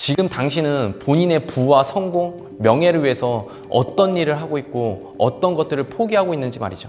지금 당신은 본인의 부와 성공, 명예를 위해서 어떤 일을 하고 있고 어떤 것들을 포기하고 있는지 말이죠.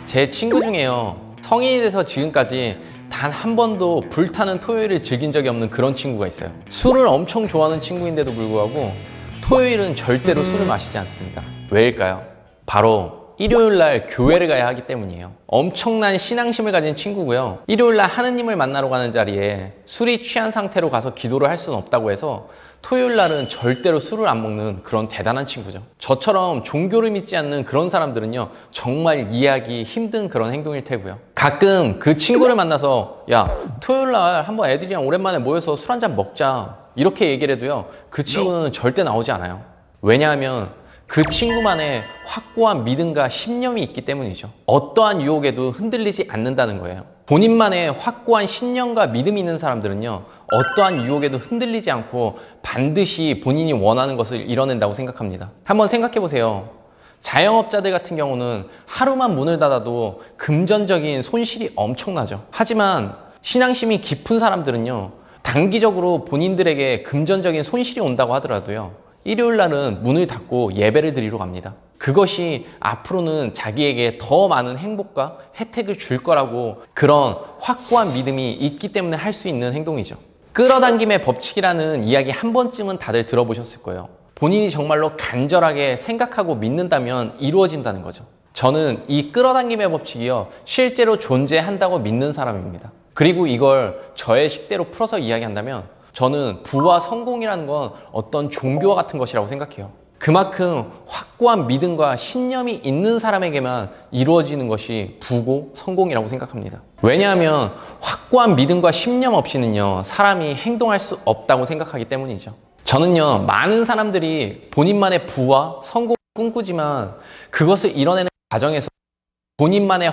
제 친구 중에요, 성인이 돼서 지금까지 단 한 번도 불타는 토요일을 즐긴 적이 없는 그런 친구가 있어요. 술을 엄청 좋아하는 친구인데도 불구하고 토요일은 절대로 술을 마시지 않습니다. 왜일까요? 바로 일요일 날 교회를 가야 하기 때문이에요. 엄청난 신앙심을 가진 친구고요. 일요일 날 하느님을 만나러 가는 자리에 술이 취한 상태로 가서 기도를 할 수는 없다고 해서 토요일 날은 절대로 술을 안 먹는 그런 대단한 친구죠. 저처럼 종교를 믿지 않는 그런 사람들은요, 정말 이해하기 힘든 그런 행동일 테고요. 가끔 그 친구를 만나서 야, 토요일 날 한번 애들이랑 오랜만에 모여서 술 한잔 먹자 이렇게 얘기를 해도요, 그 친구는 절대 나오지 않아요. 왜냐하면 그 친구만의 확고한 믿음과 신념이 있기 때문이죠. 어떠한 유혹에도 흔들리지 않는다는 거예요. 본인만의 확고한 신념과 믿음이 있는 사람들은요, 어떠한 유혹에도 흔들리지 않고 반드시 본인이 원하는 것을 이뤄낸다고 생각합니다. 한번 생각해 보세요. 자영업자들 같은 경우는 하루만 문을 닫아도 금전적인 손실이 엄청나죠. 하지만 신앙심이 깊은 사람들은요, 단기적으로 본인들에게 금전적인 손실이 온다고 하더라도요, 일요일 날은 문을 닫고 예배를 드리러 갑니다. 그것이 앞으로는 자기에게 더 많은 행복과 혜택을 줄 거라고 그런 확고한 믿음이 있기 때문에 할 수 있는 행동이죠. 끌어당김의 법칙이라는 이야기 한 번쯤은 다들 들어보셨을 거예요. 본인이 정말로 간절하게 생각하고 믿는다면 이루어진다는 거죠. 저는 이 끌어당김의 법칙이요, 실제로 존재한다고 믿는 사람입니다. 그리고 이걸 저의 식대로 풀어서 이야기한다면 저는 부와 성공이라는 건 어떤 종교와 같은 것이라고 생각해요. 그만큼 확고한 믿음과 신념이 있는 사람에게만 이루어지는 것이 부고 성공이라고 생각합니다. 왜냐하면 확고한 믿음과 신념 없이는요, 사람이 행동할 수 없다고 생각하기 때문이죠. 저는요, 많은 사람들이 본인만의 부와 성공을 꿈꾸지만 그것을 이뤄내는 과정에서 본인만의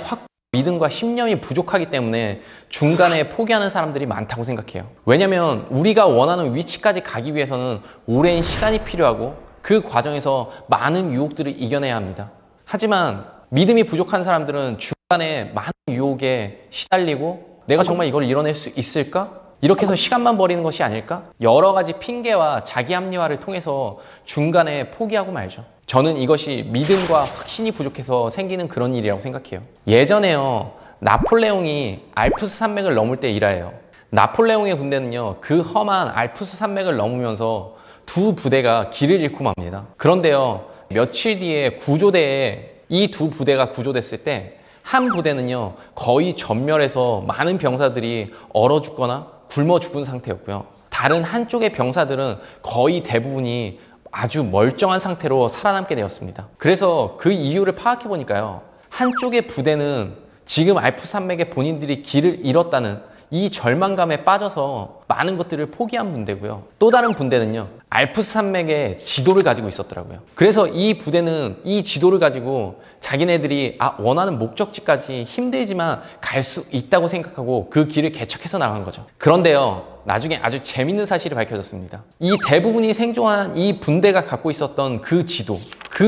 믿음과 신념이 부족하기 때문에 중간에 포기하는 사람들이 많다고 생각해요. 왜냐면 우리가 원하는 위치까지 가기 위해서는 오랜 시간이 필요하고 그 과정에서 많은 유혹들을 이겨내야 합니다. 하지만 믿음이 부족한 사람들은 중간에 많은 유혹에 시달리고 내가 정말 이걸 이뤄낼 수 있을까? 이렇게 해서 시간만 버리는 것이 아닐까? 여러 가지 핑계와 자기 합리화를 통해서 중간에 포기하고 말죠. 저는 이것이 믿음과 확신이 부족해서 생기는 그런 일이라고 생각해요. 예전에요, 나폴레옹이 알프스 산맥을 넘을 때 일화예요. 나폴레옹의 군대는요, 그 험한 알프스 산맥을 넘으면서 두 부대가 길을 잃고 맙니다. 그런데요, 며칠 뒤에 구조대에 이 두 부대가 구조됐을 때 한 부대는요, 거의 전멸해서 많은 병사들이 얼어 죽거나 굶어 죽은 상태였고요. 다른 한쪽의 병사들은 거의 대부분이 아주 멀쩡한 상태로 살아남게 되었습니다. 그래서 그 이유를 파악해 보니까요, 한쪽의 부대는 지금 알프스 산맥에 본인들이 길을 잃었다는 이 절망감에 빠져서 많은 것들을 포기한 분대고요. 또 다른 분대는요, 알프스 산맥의 지도를 가지고 있었더라고요. 그래서 이 부대는 이 지도를 가지고 자기네들이 원하는 목적지까지 힘들지만 갈 수 있다고 생각하고 그 길을 개척해서 나간 거죠. 그런데요, 나중에 아주 재밌는 사실이 밝혀졌습니다. 이 대부분이 생존한 이 분대가 갖고 있었던 그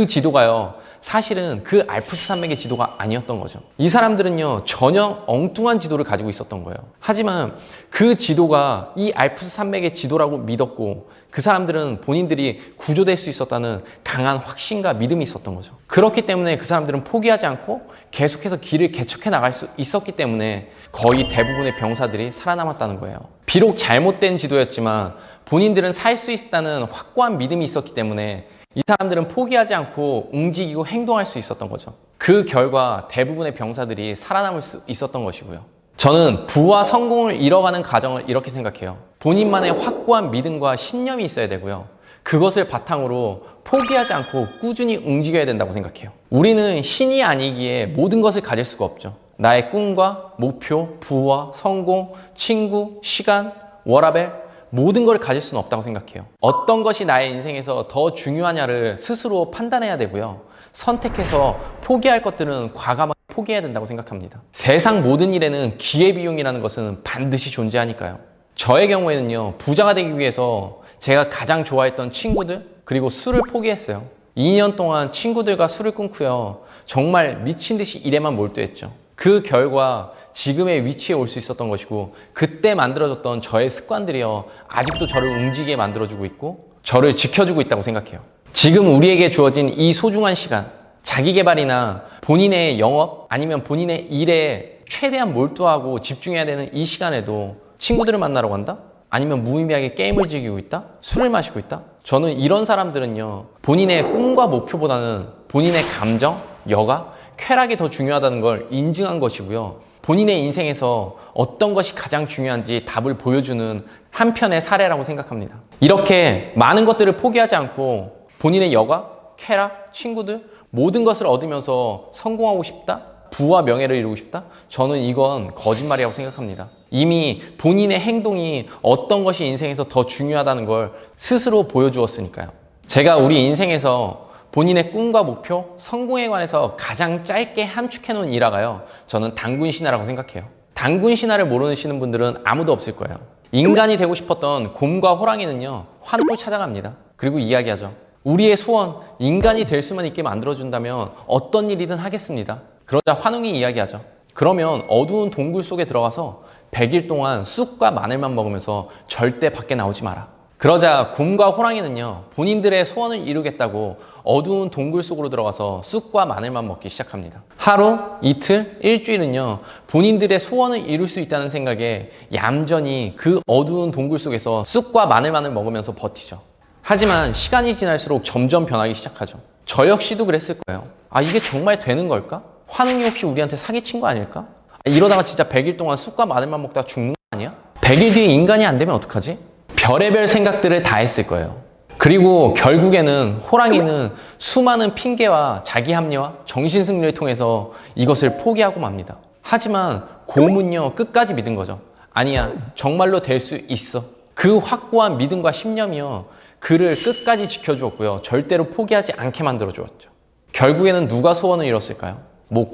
지도가요, 사실은 그 알프스 산맥의 지도가 아니었던 거죠. 이 사람들은요, 전혀 엉뚱한 지도를 가지고 있었던 거예요. 하지만 그 지도가 이 알프스 산맥의 지도라고 믿었고, 그 사람들은 본인들이 구조될 수 있었다는 강한 확신과 믿음이 있었던 거죠. 그렇기 때문에 그 사람들은 포기하지 않고 계속해서 길을 개척해 나갈 수 있었기 때문에 거의 대부분의 병사들이 살아남았다는 거예요. 비록 잘못된 지도였지만 본인들은 살 수 있다는 확고한 믿음이 있었기 때문에 이 사람들은 포기하지 않고 움직이고 행동할 수 있었던 거죠. 그 결과 대부분의 병사들이 살아남을 수 있었던 것이고요. 저는 부와 성공을 이뤄가는 과정을 이렇게 생각해요. 본인만의 확고한 믿음과 신념이 있어야 되고요. 그것을 바탕으로 포기하지 않고 꾸준히 움직여야 된다고 생각해요. 우리는 신이 아니기에 모든 것을 가질 수가 없죠. 나의 꿈과 목표, 부와 성공, 친구, 시간, 워라밸, 모든 걸 가질 수는 없다고 생각해요. 어떤 것이 나의 인생에서 더 중요하냐를 스스로 판단해야 되고요. 선택해서 포기할 것들은 과감하게 포기해야 된다고 생각합니다. 세상 모든 일에는 기회비용이라는 것은 반드시 존재하니까요. 저의 경우에는요, 부자가 되기 위해서 제가 가장 좋아했던 친구들, 그리고 술을 포기했어요. 2년 동안 친구들과 술을 끊고요, 정말 미친 듯이 일에만 몰두했죠. 그 결과 지금의 위치에 올 수 있었던 것이고, 그때 만들어졌던 저의 습관들이요, 아직도 저를 움직이게 만들어주고 있고 저를 지켜주고 있다고 생각해요. 지금 우리에게 주어진 이 소중한 시간, 자기 개발이나 본인의 영업 아니면 본인의 일에 최대한 몰두하고 집중해야 되는 이 시간에도 친구들을 만나러 간다? 아니면 무의미하게 게임을 즐기고 있다? 술을 마시고 있다? 저는 이런 사람들은요, 본인의 꿈과 목표보다는 본인의 감정, 여가, 쾌락이 더 중요하다는 걸 인증한 것이고요. 본인의 인생에서 어떤 것이 가장 중요한지 답을 보여주는 한편의 사례라고 생각합니다. 이렇게 많은 것들을 포기하지 않고 본인의 여가, 쾌락, 친구들 모든 것을 얻으면서 성공하고 싶다? 부와 명예를 이루고 싶다? 저는 이건 거짓말이라고 생각합니다. 이미 본인의 행동이 어떤 것이 인생에서 더 중요하다는 걸 스스로 보여주었으니까요. 제가 우리 인생에서 본인의 꿈과 목표, 성공에 관해서 가장 짧게 함축해 놓은 일화가요, 저는 단군 신화라고 생각해요. 단군 신화를 모르시는 분들은 아무도 없을 거예요. 인간이 되고 싶었던 곰과 호랑이는요, 환웅을 찾아갑니다. 그리고 이야기하죠. 우리의 소원, 인간이 될 수만 있게 만들어준다면 어떤 일이든 하겠습니다. 그러자 환웅이 이야기하죠. 그러면 어두운 동굴 속에 들어가서 100일 동안 쑥과 마늘만 먹으면서 절대 밖에 나오지 마라. 그러자 곰과 호랑이는요, 본인들의 소원을 이루겠다고 어두운 동굴 속으로 들어가서 쑥과 마늘만 먹기 시작합니다. 하루, 이틀, 일주일은요, 본인들의 소원을 이룰 수 있다는 생각에 얌전히 그 어두운 동굴 속에서 쑥과 마늘만을 먹으면서 버티죠. 하지만 시간이 지날수록 점점 변하기 시작하죠. 저 역시도 그랬을 거예요. 아, 이게 정말 되는 걸까? 환웅이 혹시 우리한테 사기친 거 아닐까? 이러다가 진짜 100일 동안 쑥과 마늘만 먹다가 죽는 거 아니야? 100일 뒤에 인간이 안 되면 어떡하지? 별의별 생각들을 다 했을 거예요. 그리고 결국에는 호랑이는 수많은 핑계와 자기 합리화, 정신승리를 통해서 이것을 포기하고 맙니다. 하지만 곰은요, 끝까지 믿은 거죠. 아니야, 정말로 될 수 있어. 그 확고한 믿음과 신념이요, 그를 끝까지 지켜주었고요, 절대로 포기하지 않게 만들어주었죠. 결국에는 누가 소원을 이뤘을까요?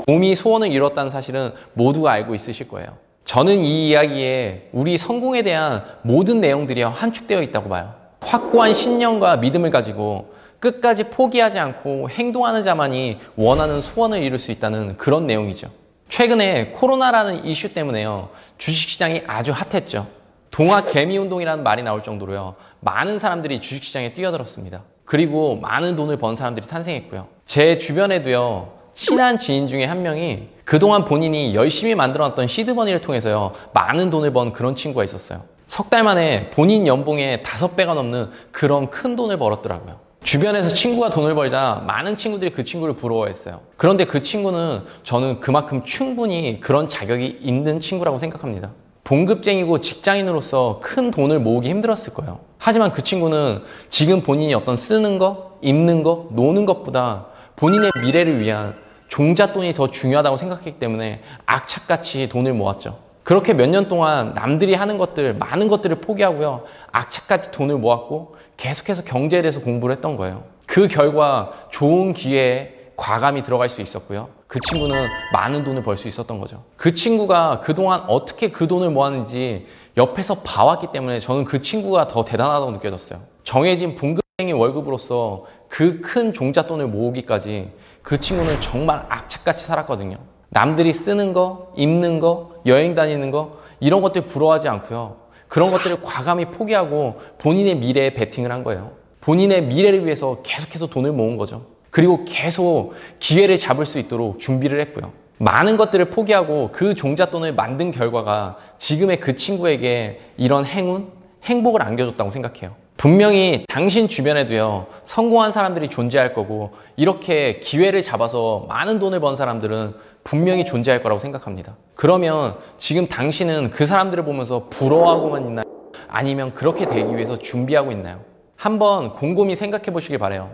곰이 소원을 이뤘다는 사실은 모두가 알고 있으실 거예요. 저는 이 이야기에 우리 성공에 대한 모든 내용들이 함축되어 있다고 봐요. 확고한 신념과 믿음을 가지고 끝까지 포기하지 않고 행동하는 자만이 원하는 소원을 이룰 수 있다는 그런 내용이죠. 최근에 코로나라는 이슈 때문에요, 주식시장이 아주 핫했죠. 동학 개미운동이라는 말이 나올 정도로요, 많은 사람들이 주식시장에 뛰어들었습니다. 그리고 많은 돈을 번 사람들이 탄생했고요. 제 주변에도요, 친한 지인 중에 한 명이 그동안 본인이 열심히 만들어놨던 시드머니를 통해서요, 많은 돈을 번 그런 친구가 있었어요. 석 달 만에 본인 연봉의 5배가 넘는 그런 큰 돈을 벌었더라고요. 주변에서 친구가 돈을 벌자 많은 친구들이 그 친구를 부러워했어요. 그런데 그 친구는 저는 그만큼 충분히 그런 자격이 있는 친구라고 생각합니다. 봉급쟁이고 직장인으로서 큰 돈을 모으기 힘들었을 거예요. 하지만 그 친구는 지금 본인이 어떤 쓰는 거, 입는 거, 노는 것보다 본인의 미래를 위한 종잣돈이 더 중요하다고 생각했기 때문에 악착같이 돈을 모았죠. 그렇게 몇 년 동안 남들이 하는 것들, 많은 것들을 포기하고요, 악착같이 돈을 모았고 계속해서 경제에 대해서 공부를 했던 거예요. 그 결과 좋은 기회에 과감히 들어갈 수 있었고요, 그 친구는 많은 돈을 벌 수 있었던 거죠. 그 친구가 그동안 어떻게 그 돈을 모았는지 옆에서 봐왔기 때문에 저는 그 친구가 더 대단하다고 느껴졌어요. 정해진 봉급쟁이 월급으로서 그 큰 종잣돈을 모으기까지 그 친구는 정말 악착같이 살았거든요. 남들이 쓰는 거, 입는 거, 여행 다니는 거, 이런 것들 부러워하지 않고요, 그런 것들을 과감히 포기하고 본인의 미래에 베팅을 한 거예요. 본인의 미래를 위해서 계속해서 돈을 모은 거죠. 그리고 계속 기회를 잡을 수 있도록 준비를 했고요. 많은 것들을 포기하고 그 종잣돈을 만든 결과가 지금의 그 친구에게 이런 행운, 행복을 안겨줬다고 생각해요. 분명히 당신 주변에도요, 성공한 사람들이 존재할 거고 이렇게 기회를 잡아서 많은 돈을 번 사람들은 분명히 존재할 거라고 생각합니다. 그러면 지금 당신은 그 사람들을 보면서 부러워하고만 있나요? 아니면 그렇게 되기 위해서 준비하고 있나요? 한번 곰곰이 생각해 보시길 바라요.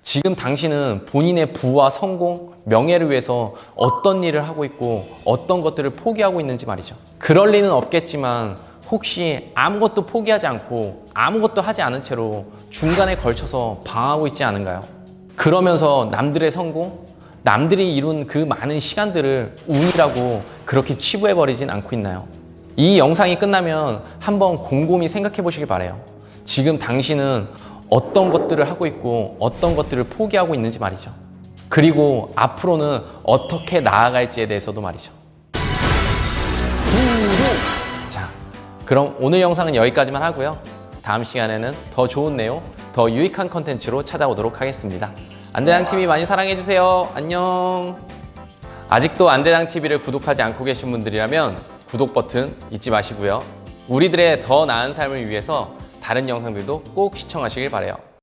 지금 당신은 본인의 부와 성공, 명예를 위해서 어떤 일을 하고 있고 어떤 것들을 포기하고 있는지 말이죠. 그럴 리는 없겠지만 혹시 아무것도 포기하지 않고 아무것도 하지 않은 채로 중간에 걸쳐서 방황하고 있지 않은가요? 그러면서 남들의 성공, 남들이 이룬 그 많은 시간들을 운이라고 그렇게 치부해버리진 않고 있나요? 이 영상이 끝나면 한번 곰곰이 생각해 보시길 바라요. 지금 당신은 어떤 것들을 하고 있고 어떤 것들을 포기하고 있는지 말이죠. 그리고 앞으로는 어떻게 나아갈지에 대해서도 말이죠. 그럼 오늘 영상은 여기까지만 하고요. 다음 시간에는 더 좋은 내용, 더 유익한 컨텐츠로 찾아오도록 하겠습니다. 안대장TV 많이 사랑해주세요. 안녕. 아직도 안대장TV를 구독하지 않고 계신 분들이라면 구독 버튼 잊지 마시고요. 우리들의 더 나은 삶을 위해서 다른 영상들도 꼭 시청하시길 바라요.